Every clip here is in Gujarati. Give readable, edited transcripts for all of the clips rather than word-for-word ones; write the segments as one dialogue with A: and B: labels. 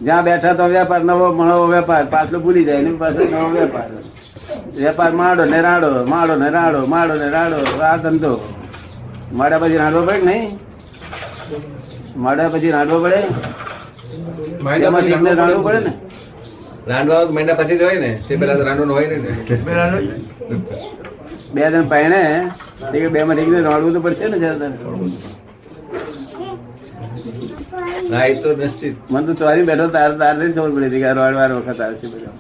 A: જ્યાં બેઠા તો વેપાર, નવો વેપાર, પાછલો ભૂલી જાય ને પાછો નવો વેપાર. વેપાર માડો ને રાડો, માડો ને રાડો, માડો ને રાડો, આ ધંધો. માડ્યા પછી રાંડવો પડે નહીં? માડ્યા પછી રાંડવો પડે, રાંડવું પડે ને.
B: રાંડવા મહિના પછી જ હોય ને, તે પેલા તો રાંડો હોય ને.
A: બે જણ પહેણે બે માં રાંડવું તો પડશે ને જરા.
B: હા, એ તો નિશ્ચિત.
A: મને તો ચોરી બેઠો તાર ખબર પડી હતી કે વાર વખત આવશે બધા.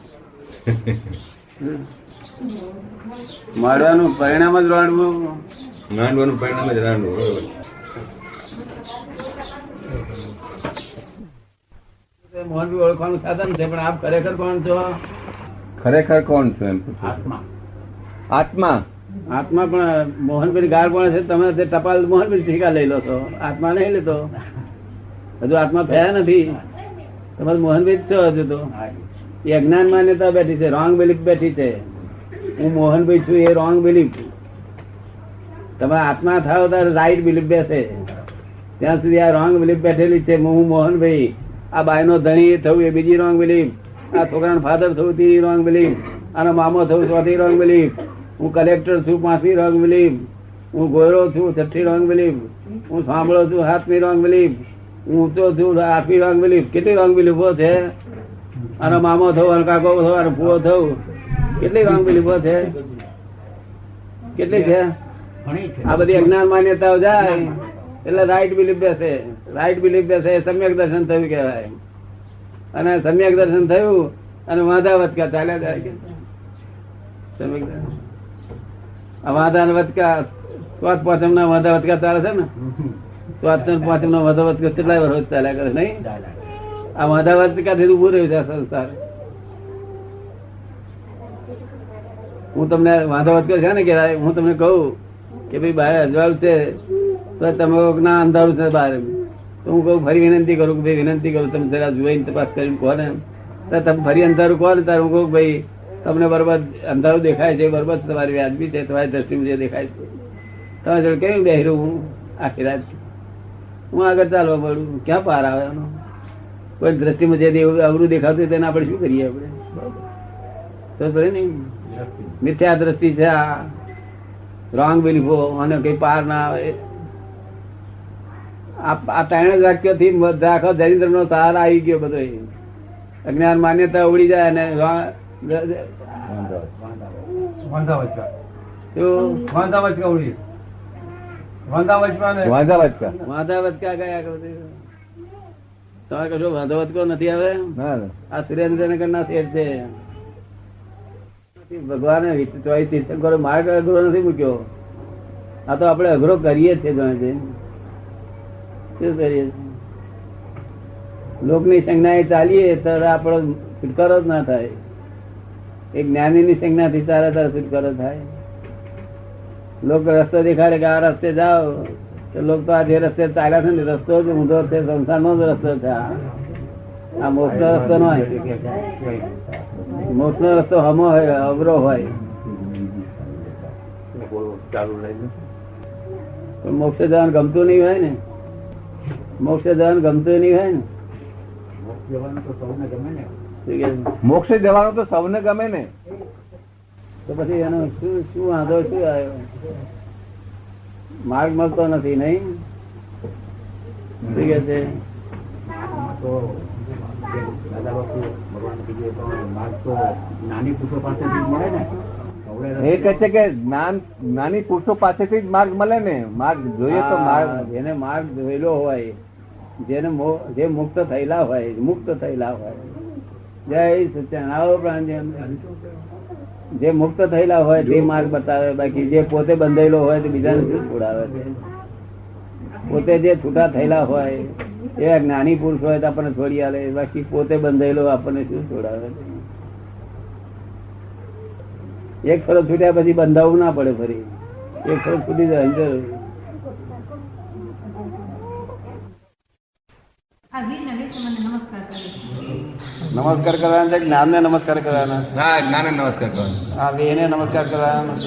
A: માડવાનું પરિણામ જ રાંડવું,
B: રાંડવાનું પરિણામ જ રાંડવું.
A: મોહનભાઈ ઓળખવાનું સાધન છે, પણ આપ ખરેખર કોણ છો?
B: ખરેખર કોણ છો એમ?
A: આત્મા.
B: આત્મા.
A: આત્મા. પણ મોહનભાઈ ગાળ કોણ છે? તમે તે ટપાલ મોહનભાઈ ઠીકા લઈ લો છો, આત્મા નહીં લેતો. હજુ આત્મા થયા નથી. તમારે મોહનભાઈ છો હજુ તો. એ અજ્ઞાન માન્યતા બેઠી છે, રોંગ બિલીફ બેઠી છે. હું મોહનભાઈ છું એ રોંગ બિલીફ. તમે આત્મા થાવ ત્યારે રાઈટ બિલીફ બેસે. ત્યાં સુધી આ રોંગ બિલીફ બેઠેલી છે. હું મોહનભાઈ, આ બાય નો ધણી થયું એ બીજી રોંગ બિલીફ, આ છોકરાનો ફાધર થયું તે રોંગ બિલીફ, આનો મામો થયું ચોથી રોંગ બિલીફ, હું કલેક્ટર છું પાંચમી રોંગ બિલીફ, હું ગોયરો છું છઠ્ઠી રોંગ બિલીફ, હું સાંભળો છું સાતમી રોંગ બિલીફ, હું ઊંચો છું આઠમી રોંગ બિલીફ. કેટલી રોંગ બિલીફો છે? આનો મામો થયો, આનો કાકો થયો, આનો ફુવો થયું, કેટલી રોંગ બિલીફો છે? કેટલી છે? આ બધી અજ્ઞાન માન્યતાઓ જાય એટલે રાઈટ બિલીફ બેસે. રાઈટ બિલીફ બેસે એ સમ્યક દર્શન થયું કહેવાય. અને સમ્યક દર્શન થયું અને વાંધા વચકા ચાલ્યા જાય. સમ્યક દર્શન આ વાંધા વચકા ચોથ પાંચમ ના વાંધા વચકા ચાલે છે ને. ચોથ પાંચમ ના વાંધા વચકા કેટલાય વર્ષ ચાલ્યા કરે નહીં? આ વાંધા વચકા થી ઉભું રહ્યું છે આ સંસાર. હું તમને વાંધા વચકો છે ને કહેવાય. હું તમને કહું કે ભાઈ બહાર અજવાળું છે તો તમે ના અંધારું છે બહાર, તો હું કહું ફરી વિનંતી કરું કે ભાઈ વિનંતી કરું તમે જરા જોઈને તપાસ કરીને કહો ને. તમે ફરી અંધારું કહો ને ત્યારે હું કહું ભાઈ તમને બરોબર અંધારું દેખાય છે, બરોબર તમારી વ્યાજબી છે, તમારી દ્રષ્ટિમાં જે દેખાય છે. તમે જોડે કેવું બેહરું હું આખી રાત હું આગળ ચાલવા પડું, ક્યાં પાર આવે એનો? કોઈ દ્રષ્ટિમાં જે અવરું દેખાતું તેને આપણે શું કરીએ? આપણે તો ને મિથ્યા દ્રષ્ટિ છે આ, રોંગ બિલીફો, અને કઈ પાર ના આવે. આ ત્રણ જ વાક્ય થી આખો દરિદ્ર નો તાર આવી ગયો બધો. અજ્ઞાન માન્યતા ઉડી જાય અને વાંધાવચકા ગયા કરો. તમે કશો વાંધાવચકો નથી આવે. આ સુરેન્દ્રનગર ના શેઠ છે. ભગવાને તીર્થંકરો માર્ગ અઘરો નથી મૂક્યો. આ તો આપણે અઘરો કરીએ છીએ. જાણે છે શું કરીએ? લોકની સંજ્ઞા ચાલીએ તો આપણો છુટકારો જ ના થાય. એક જ્ઞાની ની સંજ્ઞા થી તારે તારે છુટકારો થાય. લોક રસ્તો દેખાડે કે આ રસ્તે જાઓ તો લોક તો આ જે રસ્તે ચાલ્યા છે ને રસ્તો જ ઊંધો છે, સંસાર નો જ રસ્તો છે. આ મોક્ષ નો રસ્તો ન હોય. મોક્ષ નો રસ્તો હમો હોય, અવરો હોય. મોક્ષ જવાનું ગમતું નહીં હોય ને. મોક્ષ જવાનું ગમતું નહીં હોય ને.
B: મોક્ષે જવાનું તો સૌને ગમે ને.
A: તો પછી એનો શું વાંધો શું આવ્યો? માર્ગ મળતો નથી નહીં. શું કે છે?
B: એ કહે છે કે જ્ઞાની પુરુષો પાસેથી જ માર્ગ મળે ને. માર્ગ જોઈએ તો માર્ગ,
A: જેને માર્ગ જોયેલો હોય, જેને જે મુક્ત થયેલા હોય, મુક્ત થયેલા હોય. જય સત્યાન. આવો પ્રાણ જે મુક્ત થયેલા હોય તે માર્ગ બતાવે. બાકી જે પોતે બંધાયેલો હોય તે બીજાને શું છોડાવે છે? પોતે જે છૂટા થયેલા હોય એવા જ્ઞાની પુરુષ હોય તો આપણને છોડી આલે. બાકી પોતે બંધાયેલો આપણને શું છોડાવે? એક ફરજ છૂટ્યા પછી બંધાવવું ના પડે. ફરી એક ફરજ છૂટી જાય અંદર. નમસ્કાર કરવાના છે, જ્ઞાન ને નમસ્કાર કરવાના.
B: હા, જ્ઞાન ને નમસ્કાર કરવાના.
A: હા, બે ને નમસ્કાર કરવાના.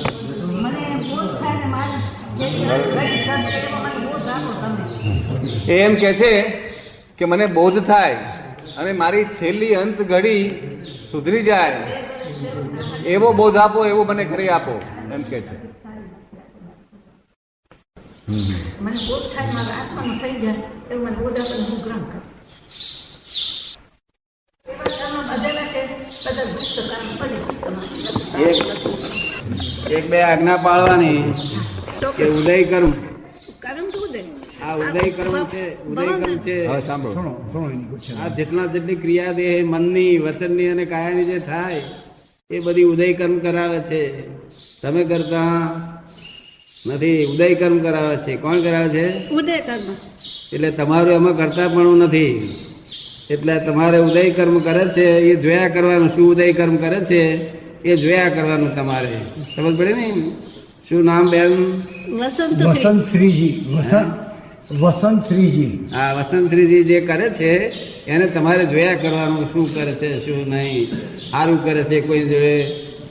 B: એમ કે છે કે મને બોધ થાય અને મારી છેલ્લી અંત ઘડી સુધરી જાય એવો બોધ આપો, એવો મને કરી આપો એમ કે છે.
C: મને બોધ થાય, મારા આત્માનું થઈ જાય એવું મને બોધ આપે, હું ગ્રહણ કરું.
A: એક બે આજ્ઞા પાળવાની કે ઉદય કર્મ,
C: કર્મ તો ઉદય.
A: આ ઉદય કર્મ છે, ઉદય કર્મ છે.
B: હવે સાંભળો,
A: આ જેટલી ક્રિયા દેહ મનની, વચનની અને કાયાની જે થાય એ બધી ઉદય કર્મ કરાવે છે. તમે કરતા નથી, ઉદય કર્મ કરાવે છે. કોણ કરાવે છે?
C: ઉદય કર્મ.
A: એટલે તમારું એમાં કરતા પણ નથી. એટલે તમારે ઉદય કર્મ કરે છે એ જોયા કરવાનું. શું ઉદય કર્મ કરે છે એ જોયા કરવાનું તમારે. સમજ પડે ને? શું નામ બેન?
D: વસંતશ્રીજી. વસંતશ્રીજી.
A: હા, વસંતશ્રીજી જે કરે છે એને તમારે જોયા કરવાનું. શું કરે છે, શું નહીં, સારું કરે છે કોઈ જોડે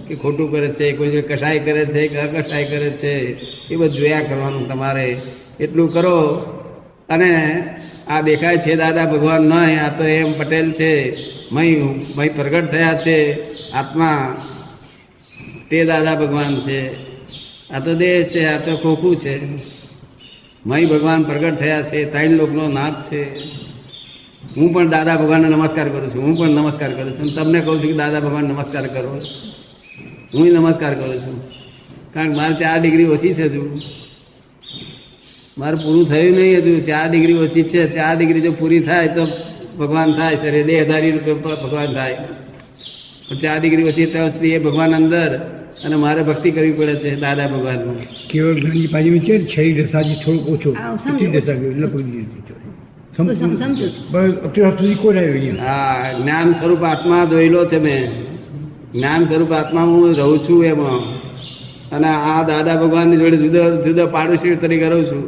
A: કે ખોટું કરે છે, કોઈ જોડે કસાય કરે છે કે અકસાય કરે છે, એ બધું જોયા કરવાનું તમારે. એટલું કરો. અને આ દેખાય છે દાદા ભગવાન નહીં, આ તો એમ પટેલ છે, મય પ્રગટ થયા છે આત્મા, તે દાદા ભગવાન છે. આ તો દેહ છે, આ તો ખોખું છે. મય ભગવાન પ્રગટ થયા છે, ત્રણ લોકનો નાથ છે. હું પણ દાદા ભગવાનને નમસ્કાર કરું છું. હું પણ નમસ્કાર કરું છું. તમને કહું છું કે દાદા ભગવાન નમસ્કાર કરો. હું નમસ્કાર કરું છું. કારણ કે મારે 4 ડિગ્રી ઓછી છે. હજુ મારે પૂરું થયું નહીં. હજુ 4 ડિગ્રી ઓછી છે. 4 ડિગ્રી જો પૂરી થાય તો ભગવાન થાય. શરીર દેહધારી રૂપે ભગવાન થાય. 4 ડિગ્રી ઓછી ત્યાં સુધી એ ભગવાન અંદર, અને મારે ભક્તિ કરવી પડે છે દાદા ભગવાન.
D: કેવળ જ્ઞાનની પાછી છે શરીર દશાથી થોડુંક ઓછો,
C: સમજો.
D: દશા લખી
C: સમજો.
D: અત્યાર સુધી કોઈ આવ્યું અહીંયા.
A: હા, જ્ઞાન સ્વરૂપ આત્મા જોયેલો છે મેં. જ્ઞાન સ્વરૂપ આત્મા હું રહું છું એમાં. અને આ દાદા ભગવાનની જોડે જુદા જુદા પાડોશી તરીકે રહું છું.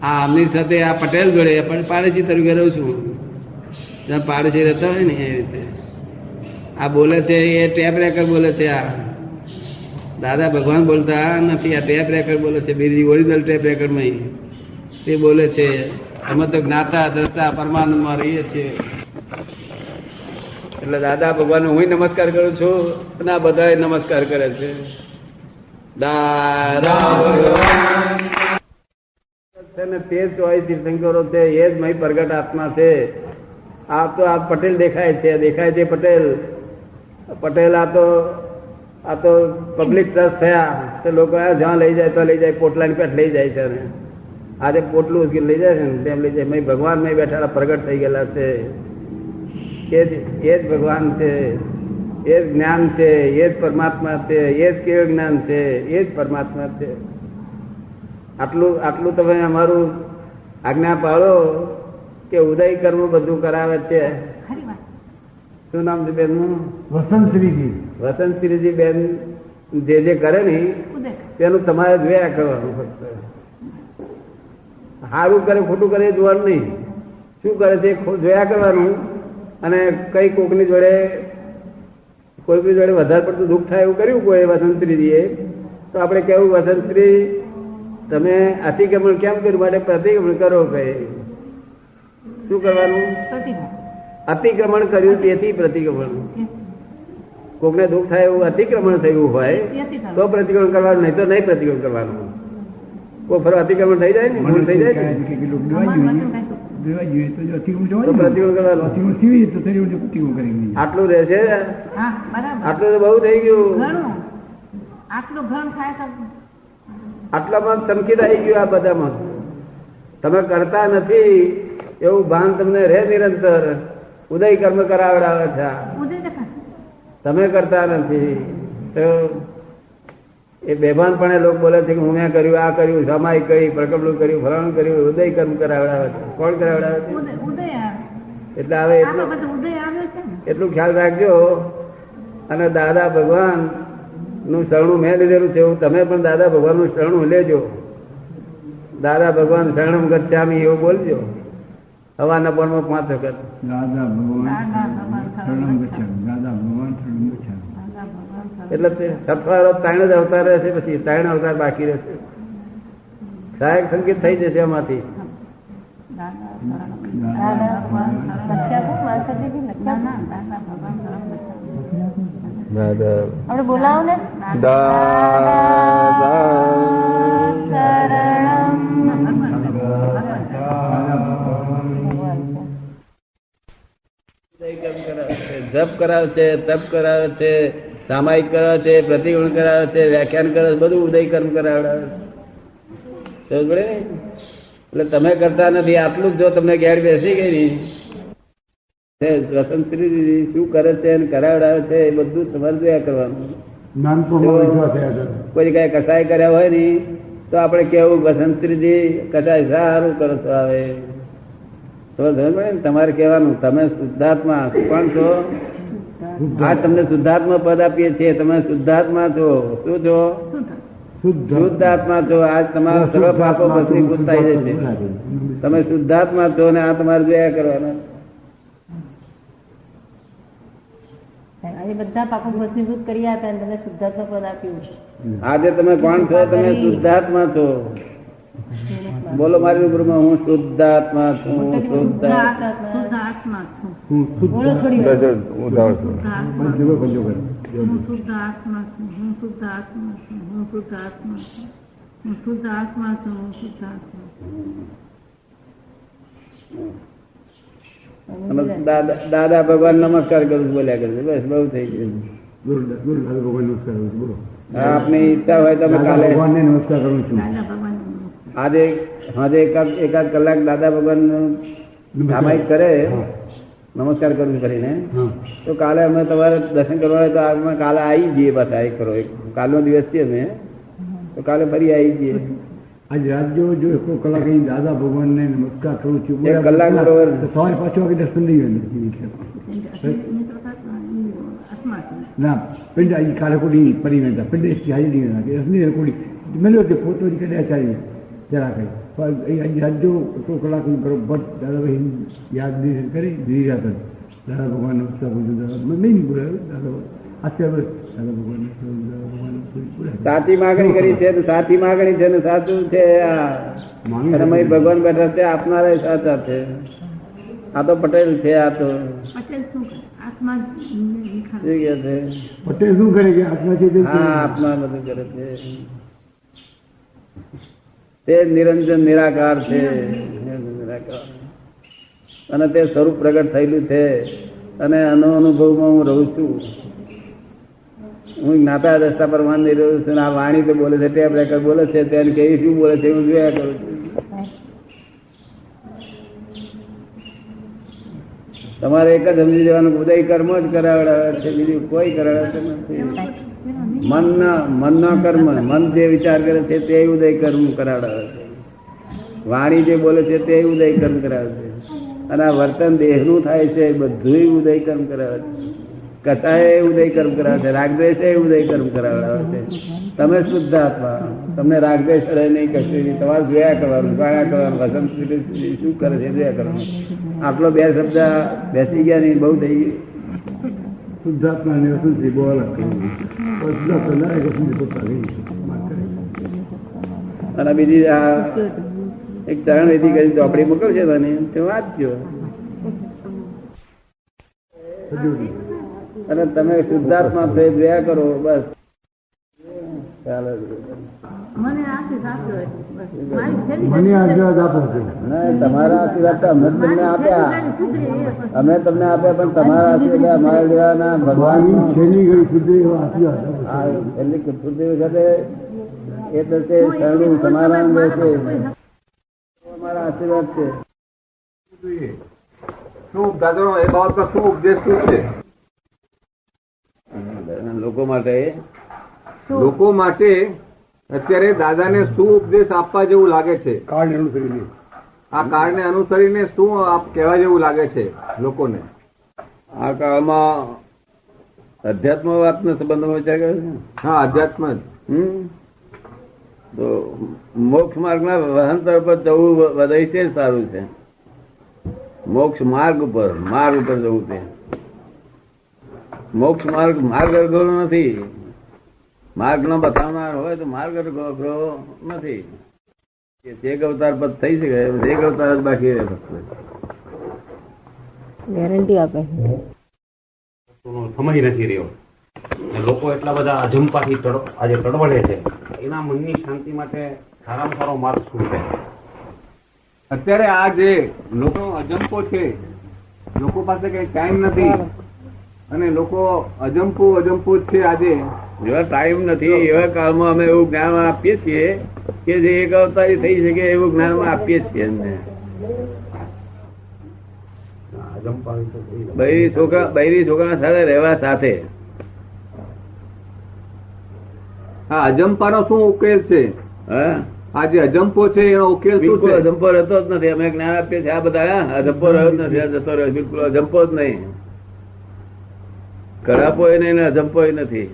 A: આ આમની સાથે આ પટેલ જોડે પણ પાડોશી તરીકે રહું છું. જ્યાં પાડોશી રહેતા હોય ને એ રીતે. આ બોલે છે એ ટેપ રેકર્ડ બોલે છે. આ દાદા ભગવાન બોલતા નથી, આ ટેપ રેકર્ડ બોલે છે. બીજી ઓરિજિનલ ટેપ રેકર્ડમાં તે બોલે છે. અમે તો જ્ઞાતા દ્રષ્ટા પરમાનંદમાં રહીએ છીએ. એટલે દાદા ભગવાન હું નમસ્કાર કરું છું અને આ બધા નમસ્કાર કરે છે. દાદા ભગવાન તે જ ચોવીસ તીર્થંકરો છે. એ જ મય પ્રગટ આત્મા છે. આ તો આ પટેલ દેખાય છે, દેખાય છે પટેલ. પટેલ આ તો પબ્લિક ટ્રસ્ટ થયા તો લોકો જ્યાં લઈ જાય તો લઈ જાય, પોટલાની પેઠ લઈ જાય છે. આજે પોટલું ઉચકી લઈ જાય છે ને તેમ લઈ જાય. ભગવાન મય બેઠા પ્રગટ થઈ ગયેલા છે. એ જ ભગવાન છે, એ જ જ્ઞાન છે, એ જ પરમાત્મા છે, એ જ કેવું જ્ઞાન છે, એ જ પરમાત્મા છે. આટલું તમે અમારું આજ્ઞા પાળો કે ઉદય કર્મ બધું કરાવે છે. શું નામ છે બેનનું?
D: વસંતશ્રીજી.
A: વસંતશ્રીજી બેન જે કરે ને તેનું તમારે જોયા કરવાનું. ફક્ત સારું કરે ખોટું કરે એ જોવાનું નહીં. શું કરે છે જોયા કરવાનું. અને કઈ કોકની જોડે કોઈ જોડે વધારે પડતું દુઃખ થાય એવું કર્યું કોઈ વસંતશ્રીજીએ તો આપણે કેવું, વસંતશ્રી તમે અતિક્રમણ કેમ કર્યું? માટે પ્રતિક્રમણ કરો. કઈ શું કરવાનું? અતિક્રમણ કર્યું તેથી પ્રતિક્રમણ. કોકને દુઃખ થાય એવું અતિક્રમણ થયું હોય તો પ્રતિક્રમણ કરવાનું, નહીં તો નહીં પ્રતિક્રમણ કરવાનું. કોઈ ફરો અતિક્રમણ થઈ જાય ને, ભૂલ થઈ જાય ને તો પ્રતિક્રમણ કરવાનું. આટલું રહેશે. આટલું તો બહુ થઈ ગયું. આટલામાં ચમકીત આવી ગયું. આ બધામાં તમે કરતા નથી એવું ભાન તમને રહે નિરંતર. ઉદય કર્મ કરાવડાવે છે. તમે કરતા નથી તો એ બેભાનપણે લોકો બોલે છે કે હું મેં કર્યું, આ કર્યું, સમાય કરી, પ્રકબલું કર્યું, ફલાણું કર્યું. ઉદય કર્મ કરાવડાવે છે. કોણ કરાવડાવે છે? એટલે હવે એટલું ખ્યાલ રાખજો. અને દાદા ભગવાન નું શરણું મેં લીધેલું છે, તમે પણ દાદા ભગવાન નું શરણું લેજો. દાદા ભગવાન શરણમ ગચ્છામિ એવું બોલજો હવાના પોરમાં 5 વખત.
D: દાદા ભગવાન શરણમ ગચ્છામિ, દાદા ભગવાન શરણમ ગચ્છામિ.
A: એટલે સત્વારો 3 જ અવતાર રહેશે, પછી 3 અવતાર બાકી રહેશે. સહાયક સંકેત થઈ જશે એમાંથી.
E: આપણે બોલાવો ને
A: જપ કરાવે છે, તપ કરાવે છે, સામાયિક કરાવે છે, પ્રતિગુણ કરાવે છે, વ્યાખ્યાન કરે છે, બધું ઉદય કર્મ કરાવડાવે છે. સમજ પડે ને? એટલે તમે કરતા નથી. આટલું જ જો તમને ઘેર બેસી ગઈ ને વસંતરી શું કરે છે અને કરાવડાવે છે એ બધું તમારે જોયા કરવાનું. કોઈ કઈ કસાય કર્યા હોય ને તો આપણે કેવું વસંતરીજી કસાય સારું કરો છો. આવે તમારે કહેવાનું તમે શુદ્ધાત્મા કોણ છો? આ તમને શુદ્ધાત્મા પદ આપીએ છીએ. તમે શુદ્ધાત્મા છો. શું છો? શુદ્ધાત્મા છો. આજ તમારા સર્વ પાપો ભસ્મીભૂત થઈ જશે. તમે શુદ્ધાત્મા છો ને આ તમારે જોયા કરવાના.
E: આજે બધા પાપો ભસ્મીભૂત કરી આપ્યા અને તમે શુદ્ધાત્મા પદ આપ્યું.
A: આજે તમે કોણ છો? તમે શુદ્ધાત્મા છો. બોલો મારી રૂબરૂમાં હું શુદ્ધાત્મા છું.
C: શુદ્ધાત્મા છું.
E: બોલો થોડી વાર.
C: હું શુદ્ધાત્મા છું. હું શુદ્ધાત્મા છું. હું શુદ્ધાત્મા છું. હું શુદ્ધાત્મા છું. હું શુદ્ધાત્મા છું. હું શુદ્ધાત્મા છું.
A: દાદા ભગવાન નમસ્કાર કરું છું બોલ્યા કરશે. બસ બહુ થઈ ગયું. આપની ઈચ્છા હોય તમે કાલે
D: નમસ્કાર કરું છું.
C: દાદા ભગવાન
A: આજે એકાદ કલાક દાદા ભગવાન સામાયિક કરે નમસ્કાર કરું કરીને તો કાલે અમે તમારે દર્શન કરવા હોય તો અમે કાલે આવી જઈએ. બસ આ કરો. કાલનો દિવસ છે અમે તો કાલે ફરી આવી જઈએ.
D: આજ રાજ્યો જો એક કલાક અહીં દાદા ભગવાન ને નમસ્કાર કરું છું.
A: 1 કલાક બરોબર.
D: સવારે 5 વાગે દર્શન થઈ ગયું.
C: આત્મા છું.
D: ના પિંડ અહીં કાલે કોઈ પડી નતા પિંડ હાજરી નહીં કોઈ મળ્યો તે પોતો કદાચ આવી જરા કઈ અહીં રાજ્યો સો કલાક બરોબર દાદાભાઈ યાદ કરી ધીરી રાત દાદા ભગવાન નમસ્કાર કરું છું. નહીં બોલાવ્યું દાદા આશીર્વાદ દાદા ભગવાન
A: સાચી માગણી કરી છે તો સાચી માગણી છે ને સાચું છે. ભગવાન બેઠા છે આપનારા સાચા છે. આ તો પટેલ છે. આ તો
C: પટેલ શું કરે? આત્મા
D: પટેલ શું કરે કે આત્મા છે
A: હા આપના બધું કરે છે. તે નિરંજન નિરાકાર છે. નિરાકાર અને તે સ્વરૂપ પ્રગટ થયેલું છે અને આનો અનુભવમાં હું રહું છું. હું જ્ઞાતા રસ્તા પર માન નહીં રહ્યો છું. આ વાણી તો બોલે છે, ટેપ રેકર્ડ બોલે છે, તેને કેવી શું બોલે છે હું જોયા કરું છું. તમારે એક જ સમજી જવાનું ઉદય કર્મ જ કરાવડાવે છે. બીજું કોઈ કરાવડાવતું નથી. મનના કર્મ, મન જે વિચાર કરે છે તે ઉદય કર્મ કરાવડાવે છે. વાણી જે બોલે છે તે ઉદય કર્મ કરાવે છે. અને આ વર્તન દેહનું થાય છે બધું ઉદય કર્મ કરાવે છે. કથાએ ઉદય કર્મ કરાવે છે. રાગદ્વેષે ઉદય કર્મ કરાવડાવે છે. તમે શુદ્ધ આત્મા. તમને રાગદ્વેષ અડે નહીં, કશું નહીં. તમારે જોયા કરવાનું, જાણ્યા કરવાનું. વસંત શું કરે છે જોયા કરવાનું. આટલો 2 શબ્દ બેસી ગયા નહીં બહુ થઈ ગયું.
D: શુદ્ધાત્મા ને વસંતથી બોલ
A: અને બીજી આ એક ચરણ વિધિ કરી ચોપડી મોકલશે તને તે વાંચજો. અને તમે શુદ્ધાત્મા થઈ જોયા કરો. બસ ચાલો.
C: મને આશીર્વાદ આપ્યો. મારી છેલ્લી
D: મને આશીર્વાદ આપો છો.
A: ના તમારા આશીર્વાદ તો અમે તમને આપ્યા. અમે તમને આપ્યા પણ તમારા આશીર્વાદ અમારા જેવાના ભગવાન
D: છેલ્લી ઘડી સુધી એવા આશીર્વાદ આપો છો.
A: એટલે કુળદેવ સાથે એ તો તે શરણું સમારામ રહેશે. અમારા આશીર્વાદ છે.
B: શું દાદાનો એ બાબતમાં શું ઉપદેશ શું છે? લોકો માટે અત્યારે દાદાને શું ઉપદેશ આપવા જેવું લાગે છે?
D: કાર્ડ અનુસરીને
B: આ કાળને અનુસરીને શું આપ કહેવા જેવું લાગે છે લોકોને?
A: આ કાળમાં અધ્યાત્મ વાતનો સંબંધમાં વિચાર કરે છે.
B: હા, અધ્યાત્મ જ.
A: તો મોક્ષ માર્ગના વહાંતર પર જવું વધારે સારું છે. મોક્ષ માર્ગ ઉપર જવું છે. મોક્ષ માર્ગ અઘરો નથી. માર્ગ નો બતાવનાર હોય તો માર્ગ અઘરો નથી. એક અવતાર પદ થઈ શકે, એક અવતાર જ બાકી રહે ફક્ત.
E: ગેરંટી આપે.
F: સમય નથી રહ્યો. અને લોકો એટલા બધા અજંપાથી આજે તડવડે છે. એના મનની શાંતિ માટે સારામાં સારો માર્ગ શું છે?
B: અત્યારે આ જે લોકો અજંપો છે, લોકો પાસે કઈ ટાઈમ નથી અને લોકો અજંપો જ છે. આજે
A: જેવા ટાઈમ નથી એવા કાળમાં અમે એવું જ્ઞાન આપીએ છીએ કે જે એક અવતારી થઈ શકે એવું જ્ઞાન આપીએ છીએ એમને.
F: અજંપા વિશે કઈ વાત?
A: બૈરી છોકરા સાથે રહેવા સાથે
B: આ અજંપાનો શું ઉકેલ છે?
A: હા,
B: આ જે અજંપો છે એનો ઉકેલ શું
A: બિલકુલ
B: છે?
A: અજંપો રહેતો જ નથી. અમે જ્ઞાન આપીએ છીએ આ બધા અજંપો રહ્યો જ નથી. આ જતો રહ્યો, બિલકુલ અજંપો જ નહીં. કરાપો નહીં ને અજંપો નથી.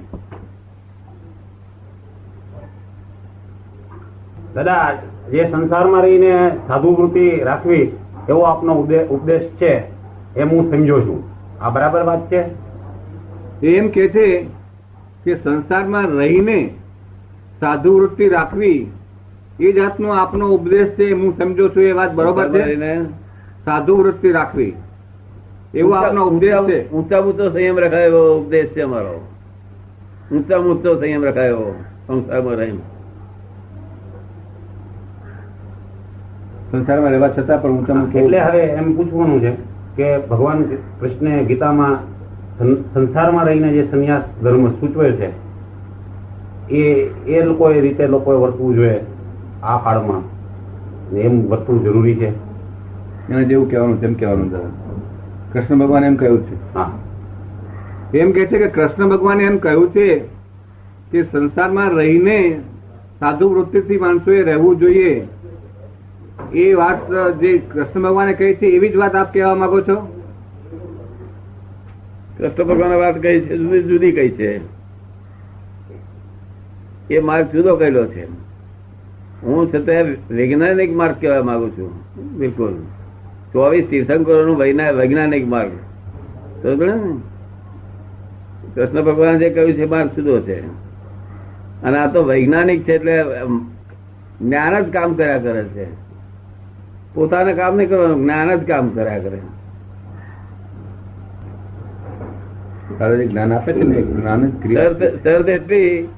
F: દાદા, જે સંસારમાં રહીને સાધુ વૃત્તિ રાખવી એવો આપનો ઉપદેશ છે એમ હું સમજો છું. આ બરાબર વાત છે?
B: એમ કે છે કે સંસારમાં રહીને સાધુ વૃત્તિ રાખવી એ જાતનો આપનો ઉપદેશ છે એમ હું સમજો છું. એ વાત બરોબર છે? સાધુ વૃત્તિ રાખવી એવો આપનો ઉપદેશ છે.
A: ઊંચા ઊંચો સંયમ રખાય એવો ઉપદેશ છે અમારો. ઊંચા ઊંચો સંયમ રખાય એવો સંસારમાં રહીને.
B: સંસારમાં રહેવા છતાં પણ ઊંચામાં
F: એટલે હવે એમ પૂછવાનું છે કે ભગવાન કૃષ્ણે ગીતામાં સંસારમાં રહીને જે સંન્યાસ ધર્મ સૂચવે છે એ લોકોએ રીતે લોકોએ વર્તવું જોઈએ આ કાળમાં, એમ વર્તવું જરૂરી છે.
B: એને જેવું કહેવાનું તેમ કહેવાનું. કૃષ્ણ ભગવાન એમ કહ્યું છે.
F: હા,
B: એમ કે છે કે કૃષ્ણ ભગવાને એમ કહ્યું છે કે સંસારમાં રહીને સાધુ વૃત્તિથી માણસોએ રહેવું જોઈએ. એ વાત જે કૃષ્ણ ભગવાને કહી છે એવી જ વાત આપ કહેવા માંગો છો?
A: કૃષ્ણ ભગવાન વાત કહી છે જુદી જુદી કહી છે. એ માર્ગ જુદો કહેલો છે. હું છતાં વૈજ્ઞાનિક માર્ગ કહેવા માંગુ છું. બિલકુલ 24 તીર્થંકરોનું વૈજ્ઞાનિક માર્ગ. સમજો ને? કૃષ્ણ ભગવાન જે કહ્યું છે માર્ગ જુદો છે અને આ તો વૈજ્ઞાનિક છે. એટલે જ્ઞાન જ કામ કર્યા કરે છે. પોતાને કામ નહીં કરવાનું, જ્ઞાન જ કામ કર્યા કરે.
B: જ્ઞાન આપે છે ને, જ્ઞાન જ ક્રિયા.
A: શરત એટલી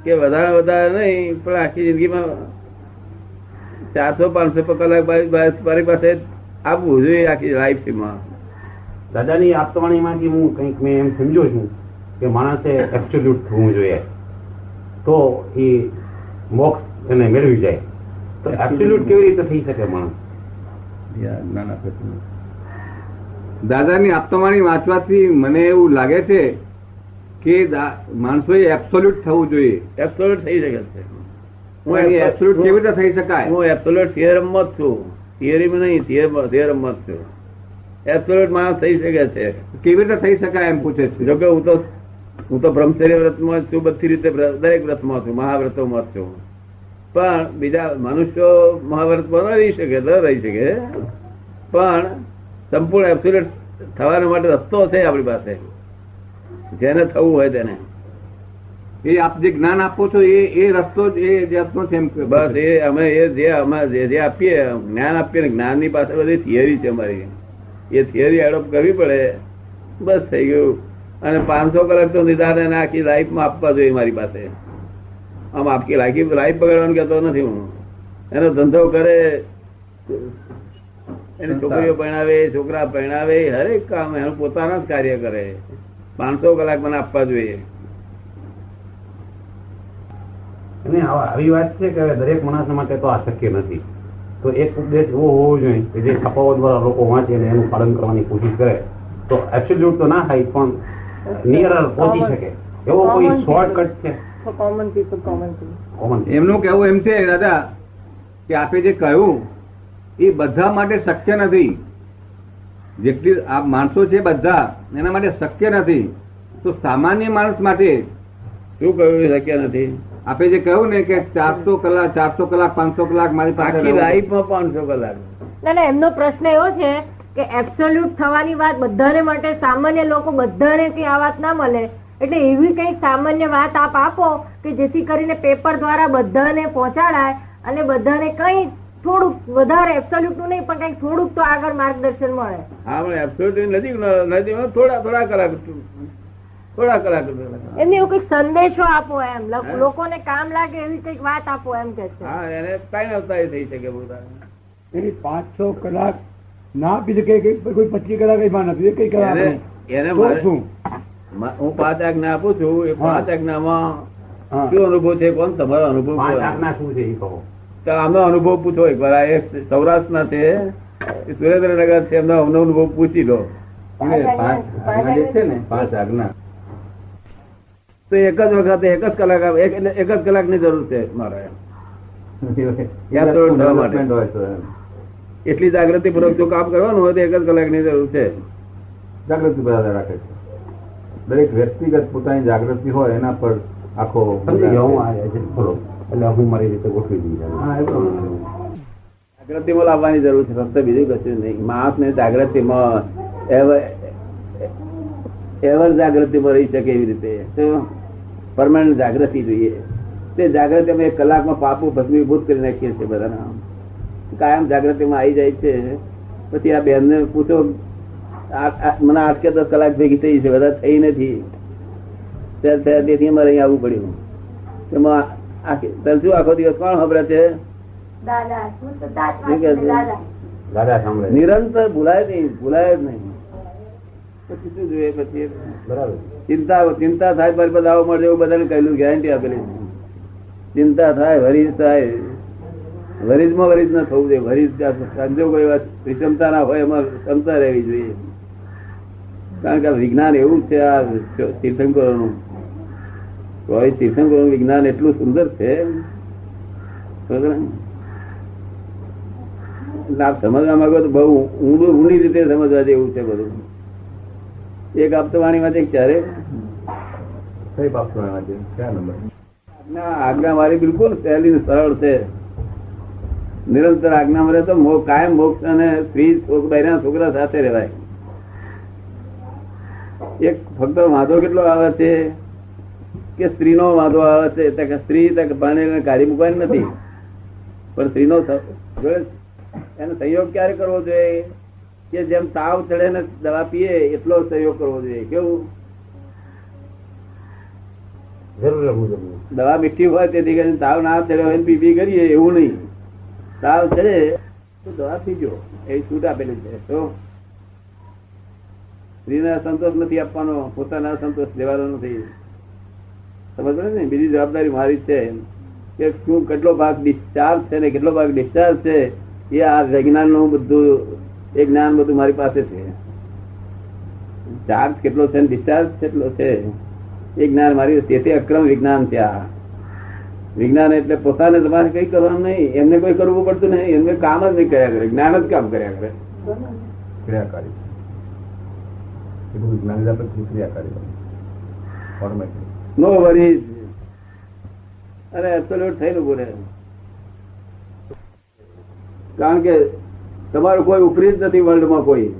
A: કે વધારે નહીં પણ આખી જિંદગીમાં 400-500 કલાક મારી પાસે આપવું જોઈએ આખી લાઈફમાં.
F: દાદાની આપતવાણીમાંથી હું કંઈક મેં એમ સમજો છું કે માણસે એબ્સોલ્યુટ થવું જોઈએ તો એ મોક્ષ એને મેળવી જાય. તો એબ્સોલ્યુટ કેવી રીતે થઈ શકે માણસ?
B: જ્ઞાન આપે છે. દાદાની આપતવાણી વાંચવાથી મને એવું લાગે છે કે માણસોએ એબ્સોલ્યુટ થવું જોઈએ.
A: એબ્સોલ્યુટ થઈ શકે છે.
B: હું એબ્સોલ્યુટ કેવી રીતે થઈ શકાય?
A: હું એબ્સોલ્યુટ થિયરમમાં જ છું, થિયરીમાં નહીં, થિયરમમાં જ છું. એબ્સોલ્યુટ માણસ થઈ શકે છે.
B: કેવી રીતે થઈ શકાય એમ પૂછે છે.
A: જોકે હું તો બ્રહ્મચર્ય વ્રતમાં જ છું, બધી રીતે દરેક વ્રતમાં છું, મહાવ્રતોમાં જ છું. પણ બીજા મનુષ્યો મહાવ્રતમાં ન રહી શકે, ન રહી શકે. પણ સંપૂર્ણ એબ્સોલ્યુટ થવા માટે રસ્તો છે આપણી પાસે, જેને થવું હોય તેને.
B: એ આપ જે જ્ઞાન આપો છો એ રસ્તો જ એ જાતનો છે એમ.
A: બસ એ અમે જે આપીએ જ્ઞાન આપીએ ને, જ્ઞાનની પાસે બધી થિયરી છે અમારી. એ થિયરી એડોપ્ટ કરવી પડે, બસ થઈ ગયું. અને 500 કલાક તો નિદાન એને આખી લાઈફમાં આપવા જોઈએ મારી પાસે. આમ આખી લાઈફ બગાડવાનું કહેતો નથી હું. એનો ધંધો કરે, એની છોકરીઓ પહેણાવે, છોકરા પહેણાવે, હરેક કામ એનું પોતાના જ કાર્ય કરે. 500 કલાક મને આપવા જોઈએ.
F: અને આવી વાત છે કે દરેક માણસ માટે તો આ શક્ય નથી. તો એક ઉપદેશ એવો હોવો જોઈએ કે જે છાપાઓ દ્વારા લોકો વાંચે અને એનું પાલન કરવાની કોશિશ કરે તો એબ્સોલ્યુટ તો ના થાય પણ નિયર પહોંચી શકે એવો કોઈ શોર્ટકટ છે?
E: કોમન પીપલ
F: કોમન
B: એમનું કહેવું એમ છે દાદા કે આપે જે કહ્યું એ બધા માટે શક્ય નથી. જેટલી આ માણસો છે બધા એના માટે શક્ય નથી. તો સામાન્ય માણસ માટે
A: શું કહ્યું શક્ય નથી?
B: આપે જે કહ્યું ને કે 400 કલાક 500 કલાક મારી પાસે
A: આખી લાઈફમાં 500 કલાક.
E: ના, એમનો પ્રશ્ન એવો છે કે એબ્સોલ્યુટ થવાની વાત બધાને માટે, સામાન્ય લોકો બધાને કઈ આ વાત ના મળે, એટલે એવી કઈ સામાન્ય વાત આપ આપો કે જેથી કરીને પેપર દ્વારા બધાને પહોંચાડાય અને બધાને કઈ થોડુંક વધારે એબ્સોલ્યુટ નું નહીં પણ કઈક થોડુંક તો આગળ માર્ગદર્શન મળે.
A: હા, પણ એબ્સોલ્યુટ નજીક થોડા કલાક
E: એમને એવું કઈક સંદેશો આપો એમ, લોકોને કામ લાગે એવી કઈક વાત આપો એમ કે છે.
A: હા, એને કઈ અવતારી થઈ શકે બધા.
D: એ 5-6 કલાક ના આપી શકે, કોઈ 25 કલાક નથી કઈ કલાક
A: એને
D: તો શું?
A: હું 5 આજ્ઞા આપું છું. એ 5 આજ્ઞામાં શું અનુભવ છે? કોણ તમારો અનુભવ?
F: 5 આજ્ઞા શું છે એ કહો.
A: તો આમનો અનુભવ પૂછો એકવાર. આ એક સૌરાષ્ટ્રના છે, સુરેન્દ્રનગર છે, એમનો અનુભવ પૂછી લો.
B: 5 આજ્ઞા જે છે ને, 5 આજ્ઞા
A: તો એક જ વખત એક જ કલાકની જરૂર છે મારે યાદ થવા માટે.
B: હોય તો
A: એટલી જાગૃતિ પૂર્વક જો કામ કરવાનું હોય તો એક જ કલાકની જરૂર છે.
B: જાગૃતિ બધા રાખે છે. દરેક વ્યક્તિગત પોતાની જાગૃતિ હોય એના પર આખો
F: સમજી ગયો હું. આ ખરો એટલે હું મારી રીતે ગોઠવી દીધી.
A: જાગૃતિમાં લાવવાની જરૂર છે, ફક્ત બીજું કશું નહીં. માણસને જાગૃતિમાં એવર જાગૃતિમાં રહી શકે એવી રીતે પરમાનન્ટ જાગૃતિ જોઈએ. તે જાગૃતિ અમે 1 કલાકમાં પાપું ભસ્મીભૂત કરી નાખીએ છીએ બધાના. કાયમ જાગૃતિમાં આવી જાય છે. પછી આ બેન ને પૂછો, મને 8 કે 10 કલાક ભેગી થઈ છે, બધા થઈ નથી. તેથી અમારે અહીં આવવું પડ્યું. એમાં શું આખો દિવસ કોણ ખબર છે?
F: દાદા સાંભળે
A: નિરંતર ભૂલાય જ નહીં. પછી શું જોઈએ? પછી
F: બરાબર.
A: ચિંતા થાય પર બધાઓ મળે એવું બધાને કહેલું, ગેરંટી આપેલી. ચિંતા થાય, વરીજ થાય, વરીજમાં વરીજ ના થવું જોઈએ. વરીજ સંજોગો એવા વિષમતા ના હોય, એમાં ક્ષમતા રહેવી જોઈએ. કારણ કે વિજ્ઞાન એવું છે, આ તીર્થંકરોનું વિજ્ઞાન એટલું સુંદર છે. સમજવા માંગો તો બહુ ઊંડી રીતે સમજવા જેવું છે બધું. એક આપતવાણીમાં છે ક્યારે
B: કઈ બાબત ક્યાં નંબર?
A: આજ્ઞા મારી બિલકુલ સહેલી સરળ છે. નિરંતર આજ્ઞા મળે તો કાયમ મોક્ષ અને સ્ત્રી બૈરા છોકરા સાથે રહેવાય. એક ફક્ત વાંધો કેટલો આવે છે કે સ્ત્રીનો વાંધો આવે છે. સ્ત્રી પાણી કાઢી મૂકવાની નથી, પણ સ્ત્રીનો એનો સહયોગ ક્યારે કરવો જોઈએ કે જેમ તાવ ચડે ને દવા પીએ એટલો સહયોગ કરવો જોઈએ. કેવું? દવા મીઠી હોય તેથી કરીને તાવ ના ચડે હોય પીપી કરીએ એવું નહીં. તાવ ચડે તો દવા પીજો, એવી છૂટ આપેલી છે. તો સ્ત્રીને સંતોષ નથી આપવાનો, પોતાના સંતોષ લેવાનો નથી. સમજ પડે ને? બીજી જવાબદારી મારી છે કે શું કેટલો ભાગ ડિસ્ચાર્જ છે ને કેટલો ભાગ ડિસ્ચાર્જ છે એ આ વિજ્ઞાન નું બધું એ જ્ઞાન બધું મારી પાસે છે. ચાર્જ કેટલો છે ડિસ્ચાર્જ કેટલો છે એ જ્ઞાન મારી. તેથી અક્રમ વિજ્ઞાન છે. આ વિજ્ઞાન એટલે પોતાને તમારે કઈ કરવાનું નહીં, એમને કોઈ કરવું પડતું નહીં, એમને કામ જ નહીં કર્યા કરે, જ્ઞાન જ કામ કર્યા કરે.
B: ક્રિયાકારી ક્રિયાકારી ઓટોમેટિક
A: નો વરીઝ અને એબ્સોલ્યુટ થઈને ઉભું રહે. કારણ કે તમારું કોઈ ઉપરી જ નથી વર્લ્ડમાં કોઈ.